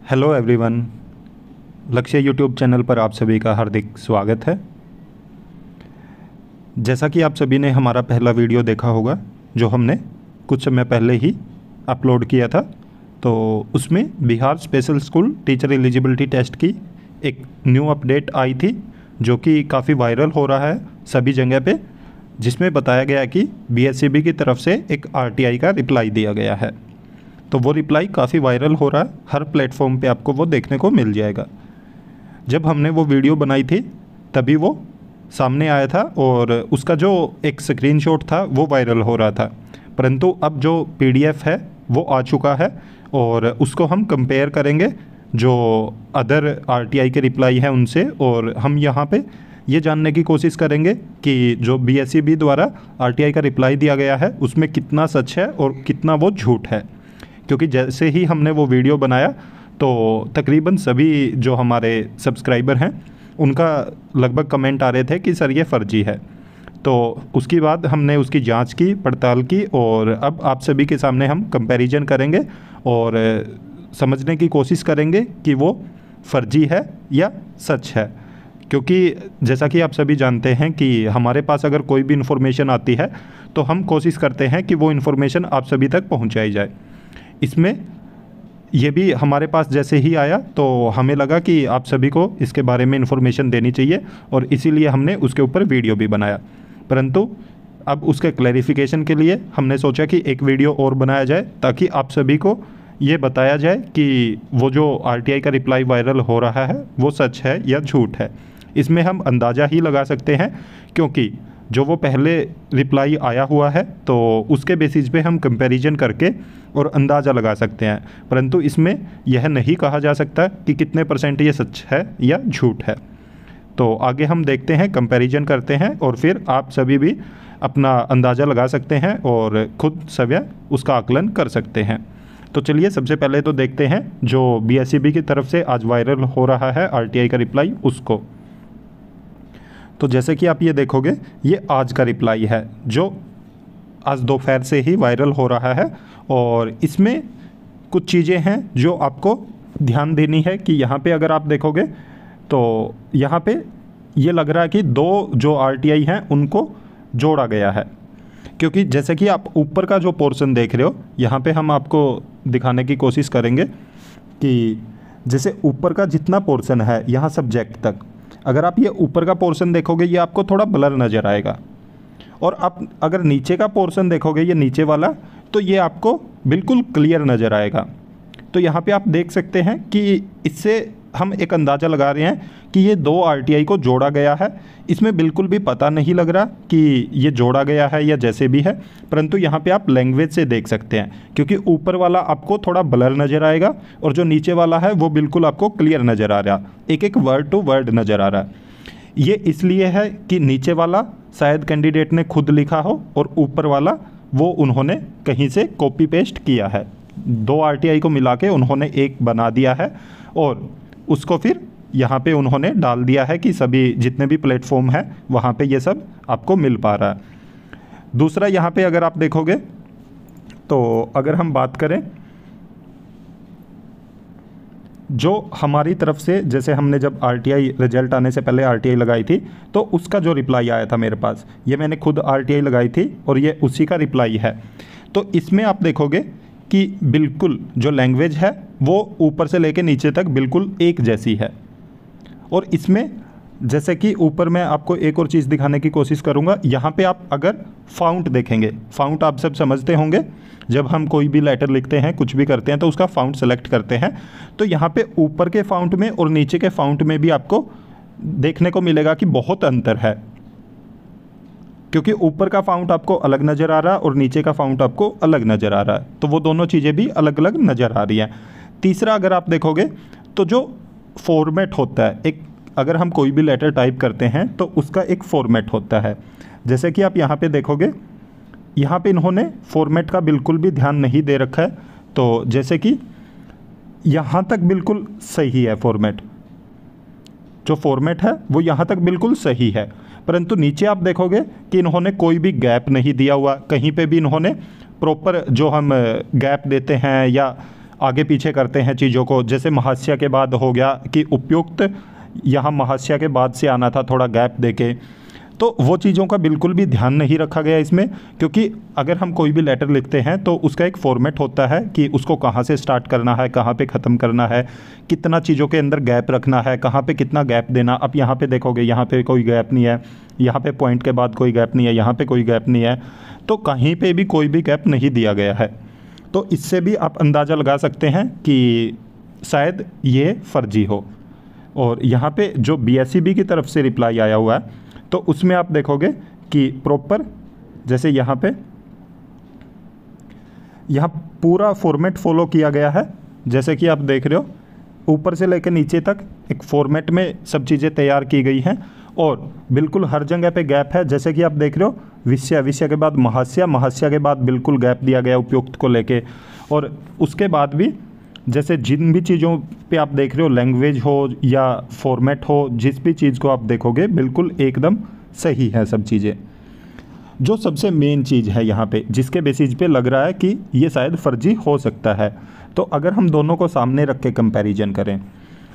Hello everyone, लक्ष्य YouTube channel पर आप सभी का हार्दिक स्वागत है। जैसा कि आप सभी ने हमारा पहला वीडियो देखा होगा जो हमने कुछ समय पहले ही अपलोड किया था, तो उसमें Bihar special school teacher eligibility test की एक न्यू अपडेट आई थी जो कि काफ़ी वायरल हो रहा है सभी जगह पे, जिसमें बताया गया कि BSEB की तरफ से एक RTI का रिप्लाई दिया गया है। तो वो रिप्लाई काफ़ी वायरल हो रहा है, हर प्लेटफॉर्म पे आपको वो देखने को मिल जाएगा। जब हमने वो वीडियो बनाई थी तभी वो सामने आया था और उसका जो एक स्क्रीनशॉट था वो वायरल हो रहा था, परंतु अब जो PDF है वो आ चुका है और उसको हम कंपेयर करेंगे जो अदर RTI के रिप्लाई हैं उनसे, और हम यहाँ पे ये जानने की कोशिश करेंगे कि जो BSEB द्वारा RTI का रिप्लाई दिया गया है उसमें कितना सच है और कितना वो झूठ है। क्योंकि जैसे ही हमने वो वीडियो बनाया तो तकरीबन सभी जो हमारे सब्सक्राइबर हैं उनका लगभग कमेंट आ रहे थे कि सर ये फ़र्जी है। तो उसके बाद हमने उसकी जांच की, पड़ताल की और अब आप सभी के सामने हम कंपैरिजन करेंगे और समझने की कोशिश करेंगे कि वो फ़र्जी है या सच है। क्योंकि जैसा कि आप सभी जानते हैं कि हमारे पास अगर कोई भी इन्फॉर्मेशन आती है तो हम कोशिश करते हैं कि वो इन्फॉर्मेशन आप सभी तक पहुंचाई जाए। इसमें ये भी हमारे पास जैसे ही आया तो हमें लगा कि आप सभी को इसके बारे में इन्फॉर्मेशन देनी चाहिए और इसीलिए हमने उसके ऊपर वीडियो भी बनाया। परंतु अब उसके क्लैरिफिकेशन के लिए हमने सोचा कि एक वीडियो और बनाया जाए ताकि आप सभी को ये बताया जाए कि वो जो RTI का रिप्लाई वायरल हो रहा है वो सच है या झूठ है। इसमें हम अंदाज़ा ही लगा सकते हैं क्योंकि जो वो पहले रिप्लाई आया हुआ है तो उसके बेसिस पे हम कंपैरिजन करके और अंदाज़ा लगा सकते हैं, परंतु इसमें यह नहीं कहा जा सकता कि कितने % ये सच है या झूठ है। तो आगे हम देखते हैं, कंपैरिजन करते हैं और फिर आप सभी भी अपना अंदाज़ा लगा सकते हैं और खुद स्वयं उसका आकलन कर सकते हैं। तो चलिए सबसे पहले तो देखते हैं जो BSEB की तरफ से आज वायरल हो रहा है RTI का रिप्लाई उसको। तो जैसे कि आप ये देखोगे ये आज का रिप्लाई है जो आज दोपहर से ही वायरल हो रहा है और इसमें कुछ चीज़ें हैं जो आपको ध्यान देनी है कि यहाँ पे अगर आप देखोगे तो यहाँ पे ये लग रहा है कि दो जो RTI हैं उनको जोड़ा गया है। क्योंकि जैसे कि आप ऊपर का जो पोर्शन देख रहे हो यहाँ पे हम आपको दिखाने की कोशिश करेंगे कि जैसे ऊपर का जितना पोर्शन है यहाँ सब्जेक्ट तक, अगर आप ये ऊपर का पोर्शन देखोगे ये आपको थोड़ा ब्लर नज़र आएगा, और आप अगर नीचे का पोर्शन देखोगे ये नीचे वाला तो ये आपको बिल्कुल क्लियर नज़र आएगा। तो यहाँ पे आप देख सकते हैं कि इससे हम एक अंदाज़ा लगा रहे हैं कि ये दो RTI को जोड़ा गया है। इसमें बिल्कुल भी पता नहीं लग रहा कि ये जोड़ा गया है या जैसे भी है, परंतु यहाँ पे आप लैंग्वेज से देख सकते हैं क्योंकि ऊपर वाला आपको थोड़ा ब्लर नज़र आएगा और जो नीचे वाला है वो बिल्कुल आपको क्लियर नज़र आ रहा, एक एक वर्ड टू वर्ड नज़र आ रहा। ये इसलिए है कि नीचे वाला शायद कैंडिडेट ने खुद लिखा हो और ऊपर वाला वो उन्होंने कहीं से कॉपी पेस्ट किया है। दो RTI को मिला के उन्होंने एक बना दिया है और उसको फिर यहाँ पे उन्होंने डाल दिया है कि सभी जितने भी प्लेटफॉर्म हैं वहाँ पे ये सब आपको मिल पा रहा है। दूसरा यहाँ पे अगर आप देखोगे तो अगर हम बात करें जो हमारी तरफ से, जैसे हमने जब RTI रिजल्ट आने से पहले RTI लगाई थी तो उसका जो रिप्लाई आया था मेरे पास, ये मैंने खुद RTI लगाई थी और ये उसी का रिप्लाई है। तो इसमें आप देखोगे कि बिल्कुल जो लैंग्वेज है वो ऊपर से लेके नीचे तक बिल्कुल एक जैसी है। और इसमें जैसे कि ऊपर मैं आपको एक और चीज़ दिखाने की कोशिश करूँगा, यहाँ पे आप अगर फ़ॉन्ट देखेंगे, फ़ॉन्ट आप सब समझते होंगे, जब हम कोई भी लेटर लिखते हैं कुछ भी करते हैं तो उसका फ़ॉन्ट सेलेक्ट करते हैं, तो यहाँ पे ऊपर के फ़ॉन्ट में और नीचे के फ़ॉन्ट में भी आपको देखने को मिलेगा कि बहुत अंतर है। क्योंकि ऊपर का फ़ॉन्ट आपको अलग नज़र आ रहा है और नीचे का फ़ॉन्ट आपको अलग नज़र आ रहा है, तो वो दोनों चीज़ें भी अलग अलग नज़र आ रही हैं। तीसरा अगर आप देखोगे तो जो फॉर्मेट होता है, एक अगर हम कोई भी लेटर टाइप करते हैं तो उसका एक फॉर्मेट होता है। जैसे कि आप यहाँ पे देखोगे यहाँ पे इन्होंने फॉर्मेट का बिल्कुल भी ध्यान नहीं दे रखा है। तो जैसे कि यहाँ तक बिल्कुल सही है फॉर्मेट, जो फॉर्मेट है वो यहाँ तक बिल्कुल सही है, परंतु नीचे आप देखोगे कि इन्होंने कोई भी गैप नहीं दिया हुआ, कहीं पे भी इन्होंने प्रॉपर जो हम गैप देते हैं या आगे पीछे करते हैं चीज़ों को। जैसे महास्य के बाद हो गया कि उपयुक्त, यहाँ महास्य के बाद से आना था थोड़ा गैप देके, तो वो चीज़ों का बिल्कुल भी ध्यान नहीं रखा गया इसमें। क्योंकि अगर हम कोई भी लेटर लिखते हैं तो उसका एक फॉर्मेट होता है कि उसको कहाँ से स्टार्ट करना है, कहाँ पे ख़त्म करना है, कितना चीज़ों के अंदर गैप रखना है, कहाँ पे कितना गैप देना। अब यहाँ पे देखोगे यहाँ पे कोई गैप नहीं है, यहाँ पे पॉइंट के बाद कोई गैप नहीं है, यहाँ पे कोई गैप नहीं है, तो कहीं पे भी कोई भी गैप नहीं दिया गया है। तो इससे भी आप अंदाज़ा लगा सकते हैं कि शायद ये फर्जी हो। और यहाँ पे जो BSEB की तरफ से रिप्लाई आया हुआ है तो उसमें आप देखोगे कि प्रॉपर, जैसे यहाँ पे यहाँ पूरा फॉर्मेट फॉलो किया गया है। जैसे कि आप देख रहे हो ऊपर से लेकर नीचे तक एक फॉर्मेट में सब चीज़ें तैयार की गई हैं और बिल्कुल हर जगह पे गैप है। जैसे कि आप देख रहे हो विषय, विषय के बाद महास्य, महास्य के बाद बिल्कुल गैप दिया गया उपयुक्त को लेके। और उसके बाद भी जैसे जिन भी चीज़ों पे आप देख रहे हो, लैंग्वेज हो या फॉर्मेट हो, जिस भी चीज़ को आप देखोगे बिल्कुल एकदम सही है सब चीज़ें। जो सबसे मेन चीज़ है यहाँ पे जिसके बेसिस पे लग रहा है कि ये शायद फर्जी हो सकता है, तो अगर हम दोनों को सामने रख के कंपैरिजन करें,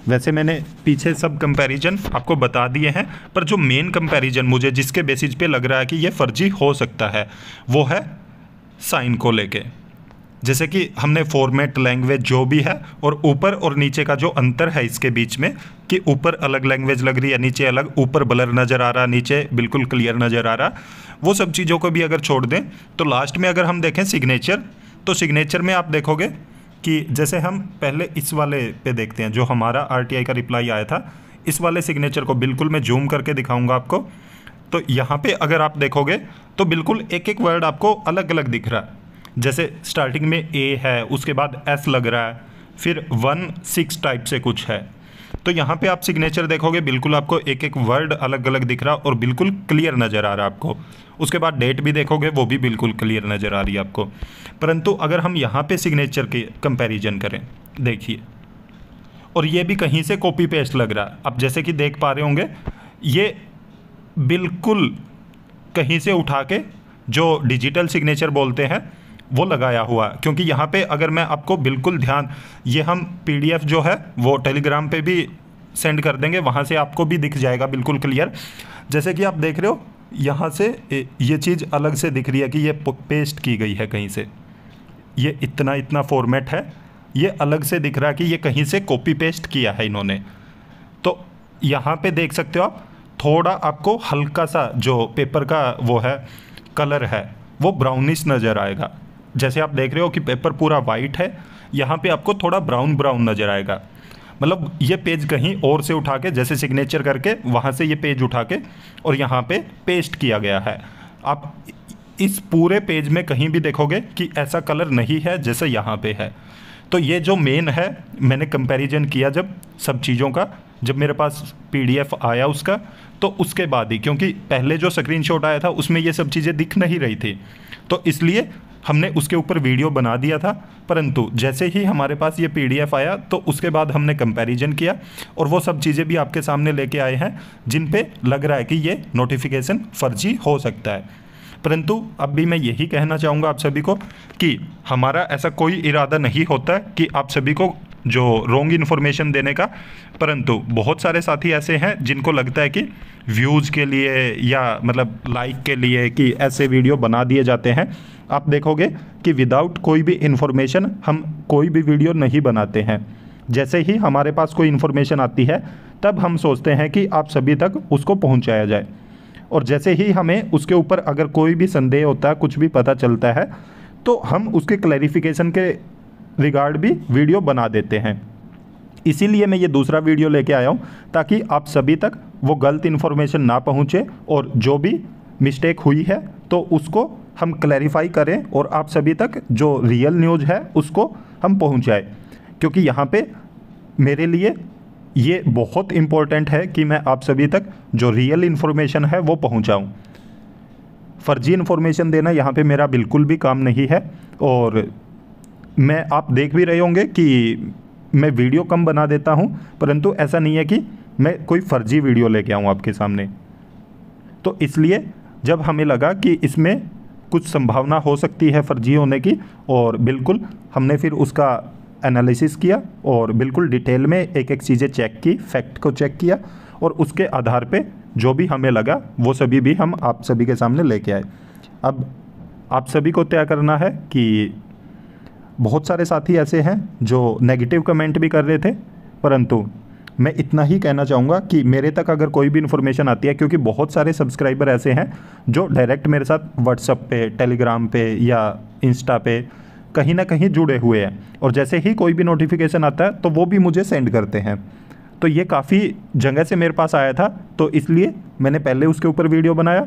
वैसे मैंने पीछे सब कंपैरिजन आपको बता दिए हैं, पर जो मेन कंपैरिजन मुझे जिसके बेसिस पे लग रहा है कि ये फर्जी हो सकता है वो है साइन को लेके। जैसे कि हमने फॉर्मेट, लैंग्वेज जो भी है और ऊपर और नीचे का जो अंतर है इसके बीच में कि ऊपर अलग लैंग्वेज लग रही है, नीचे अलग, ऊपर ब्लर नज़र आ रहा, नीचे बिल्कुल क्लियर नज़र आ रहा, वो सब चीज़ों को भी अगर छोड़ दें तो लास्ट में अगर हम देखें सिग्नेचर, तो सिग्नेचर में आप देखोगे कि जैसे हम पहले इस वाले पे देखते हैं जो हमारा RTI का रिप्लाई आया था, इस वाले सिग्नेचर को बिल्कुल मैं जूम करके दिखाऊंगा आपको। तो यहाँ पे अगर आप देखोगे तो बिल्कुल एक एक वर्ड आपको अलग अलग दिख रहा है। जैसे स्टार्टिंग में A है, उसके बाद S लग रहा है, फिर 1-6 टाइप से कुछ है। तो यहाँ पे आप सिग्नेचर देखोगे बिल्कुल आपको एक एक वर्ड अलग अलग दिख रहा और बिल्कुल क्लियर नज़र आ रहा है आपको। उसके बाद डेट भी देखोगे वो भी बिल्कुल क्लियर नज़र आ रही है आपको। परंतु अगर हम यहाँ पे सिग्नेचर के कंपैरिजन करें, देखिए, और ये भी कहीं से कॉपी पेस्ट लग रहा है। अब जैसे कि देख पा रहे होंगे ये बिल्कुल कहीं से उठा के जो डिजिटल सिग्नेचर बोलते हैं वो लगाया हुआ, क्योंकि यहाँ पे अगर मैं आपको बिल्कुल ध्यान, ये हम PDF जो है वो टेलीग्राम पे भी सेंड कर देंगे, वहाँ से आपको भी दिख जाएगा बिल्कुल क्लियर। जैसे कि आप देख रहे हो यहाँ से ये चीज़ अलग से दिख रही है कि ये पेस्ट की गई है कहीं से, ये इतना फॉर्मेट है, ये अलग से दिख रहा है कि ये कहीं से कॉपी पेस्ट किया है इन्होंने। तो यहाँ पे देख सकते हो आप, थोड़ा आपको हल्का सा जो पेपर का वो है कलर है वो ब्राउनिश नज़र आएगा। जैसे आप देख रहे हो कि पेपर पूरा वाइट है, यहाँ पे आपको थोड़ा ब्राउन ब्राउन नज़र आएगा। मतलब ये पेज कहीं और से उठा के, जैसे सिग्नेचर करके वहाँ से ये पेज उठा के और यहाँ पे पेस्ट किया गया है। आप इस पूरे पेज में कहीं भी देखोगे कि ऐसा कलर नहीं है जैसे यहाँ पे है। तो ये जो मेन है, मैंने कंपैरिजन किया जब सब चीज़ों का, जब मेरे पास PDF आया उसका, तो उसके बाद ही, क्योंकि पहले जो स्क्रीनशॉट आया था उसमें ये सब चीज़ें दिख नहीं रही थी, तो इसलिए हमने उसके ऊपर वीडियो बना दिया था। परंतु जैसे ही हमारे पास ये PDF आया तो उसके बाद हमने कंपैरिजन किया और वो सब चीज़ें भी आपके सामने लेके आए हैं जिन पे लग रहा है कि ये नोटिफिकेशन फर्जी हो सकता है। परंतु अब भी मैं यही कहना चाहूँगा आप सभी को कि हमारा ऐसा कोई इरादा नहीं होता कि आप सभी को जो रॉन्ग इन्फॉर्मेशन देने का, परंतु बहुत सारे साथी ऐसे हैं जिनको लगता है कि व्यूज़ के लिए या मतलब लाइक के लिए कि ऐसे वीडियो बना दिए जाते हैं। आप देखोगे कि विदाउट कोई भी इन्फॉर्मेशन हम कोई भी वीडियो नहीं बनाते हैं। जैसे ही हमारे पास कोई इन्फॉर्मेशन आती है तब हम सोचते हैं कि आप सभी तक उसको पहुंचाया जाए, और जैसे ही हमें उसके ऊपर अगर कोई भी संदेह होता है, कुछ भी पता चलता है, तो हम उसके क्लैरिफिकेशन के रिगार्ड भी वीडियो बना देते हैं। इसीलिए मैं ये दूसरा वीडियो लेके आया हूँ ताकि आप सभी तक वो गलत इन्फॉर्मेशन ना पहुँचे और जो भी मिस्टेक हुई है तो उसको हम क्लैरिफाई करें और आप सभी तक जो रियल न्यूज़ है उसको हम पहुँचाएं। क्योंकि यहाँ पे मेरे लिए ये बहुत इम्पोर्टेंट है कि मैं आप सभी तक जो रियल इन्फॉर्मेशन है वो पहुँचाऊँ। फर्जी इन्फॉर्मेशन देना यहाँ पे मेरा बिल्कुल भी काम नहीं है। और मैं, आप देख भी रहे होंगे कि मैं वीडियो कम बना देता हूँ, परंतु ऐसा नहीं है कि मैं कोई फर्जी वीडियो लेके आऊँ आपके सामने। तो इसलिए जब हमें लगा कि इसमें कुछ संभावना हो सकती है फर्जी होने की, और बिल्कुल हमने फिर उसका एनालिसिस किया और बिल्कुल डिटेल में एक एक चीज़ें चेक की, फैक्ट को चेक किया और उसके आधार पे जो भी हमें लगा वो सभी भी हम आप सभी के सामने लेके आए। अब आप सभी को तय करना है कि बहुत सारे साथी ऐसे हैं जो नेगेटिव कमेंट भी कर रहे थे, परंतु मैं इतना ही कहना चाहूँगा कि मेरे तक अगर कोई भी इन्फॉर्मेशन आती है, क्योंकि बहुत सारे सब्सक्राइबर ऐसे हैं जो डायरेक्ट मेरे साथ व्हाट्सएप पे, टेलीग्राम पे या इंस्टा पे कहीं ना कहीं जुड़े हुए हैं, और जैसे ही कोई भी नोटिफिकेशन आता है तो वो भी मुझे सेंड करते हैं। तो ये काफ़ी जगह से मेरे पास आया था, तो इसलिए मैंने पहले उसके ऊपर वीडियो बनाया।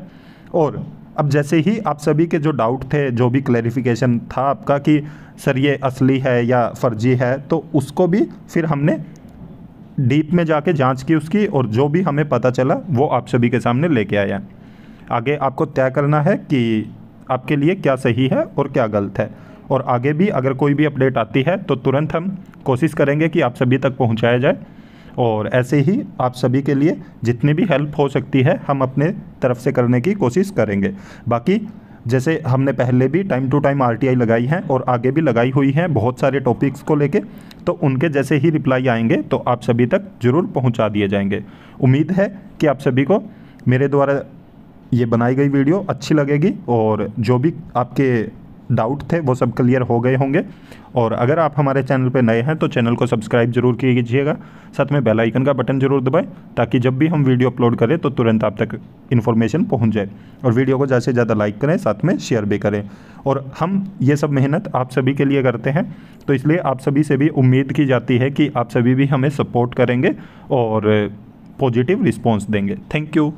और अब जैसे ही आप सभी के जो डाउट थे, जो भी क्लैरिफिकेशन था आपका कि सर ये असली है या फर्जी है, तो उसको भी फिर हमने डीप में जाके जांच की उसकी, और जो भी हमें पता चला वो आप सभी के सामने लेके आया। आगे आपको तय करना है कि आपके लिए क्या सही है और क्या गलत है, और आगे भी अगर कोई भी अपडेट आती है तो तुरंत हम कोशिश करेंगे कि आप सभी तक पहुंचाया जाए। और ऐसे ही आप सभी के लिए जितनी भी हेल्प हो सकती है हम अपने तरफ से करने की कोशिश करेंगे। बाकी जैसे हमने पहले भी टाइम टू टाइम RTI लगाई हैं और आगे भी लगाई हुई हैं बहुत सारे टॉपिक्स को लेके, तो उनके जैसे ही रिप्लाई आएंगे तो आप सभी तक ज़रूर पहुंचा दिए जाएंगे। उम्मीद है कि आप सभी को मेरे द्वारा ये बनाई गई वीडियो अच्छी लगेगी और जो भी आपके डाउट थे वो सब क्लियर हो गए होंगे। और अगर आप हमारे चैनल पर नए हैं तो चैनल को सब्सक्राइब जरूर कीजिएगा, साथ में बेल आइकन का बटन जरूर दबाएं ताकि जब भी हम वीडियो अपलोड करें तो तुरंत आप तक इन्फॉर्मेशन पहुंच जाए। और वीडियो को ज़्यादा से ज़्यादा लाइक करें, साथ में शेयर भी करें। और हम ये सब मेहनत आप सभी के लिए करते हैं, तो इसलिए आप सभी से भी उम्मीद की जाती है कि आप सभी भी हमें सपोर्ट करेंगे और पॉजिटिव रिस्पॉन्स देंगे। Thank you.